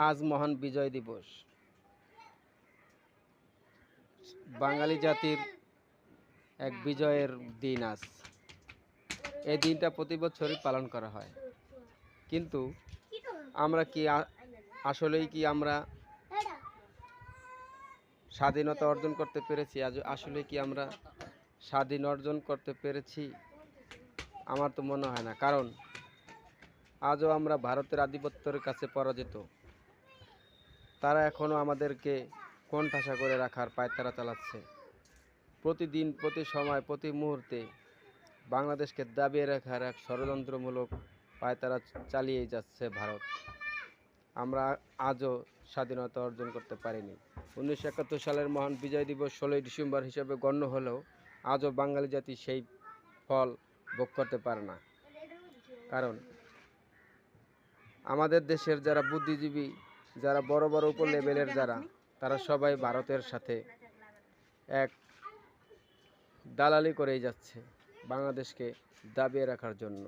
আজ মহান বিজয় দিবস। বাঙালি জাতির এক বিজয়ের দিন আজ। এই দিনটা প্রতি বছরই পালন করা হয়, কিন্তু আমরা কি আসলেই কি আমরা স্বাধীনতা অর্জন করতে পেরেছি? আজ আসলে কি আমরা স্বাধীন অর্জন করতে পেরেছি? আমার তো মনে হয় না, কারণ আজও আমরা ভারতের আধিপত্যের কাছে পরাজিত। তারা এখনও আমাদেরকে কোণঠাসা করে রাখার পায়তারা চালাচ্ছে। প্রতিদিন, প্রতি সময়, প্রতি মুহূর্তে বাংলাদেশকে দাবিয়ে রাখার এক ষড়যন্ত্রমূলক পায়তারা চালিয়ে যাচ্ছে ভারত। আমরা আজও স্বাধীনতা অর্জন করতে পারিনি। 1971 সালের মহান বিজয় দিবস 16ই ডিসেম্বর হিসেবে গণ্য হলেও আজও বাঙালি জাতি সেই ফল ভোগ করতে পারে না। কারণ আমাদের দেশের যারা বুদ্ধিজীবী, যারা বড় বড় উপর লেভেলের তারা সবাই ভারতের সাথে এক দালালি করেই যাচ্ছে বাংলাদেশকে দাবিয়ে রাখার জন্য।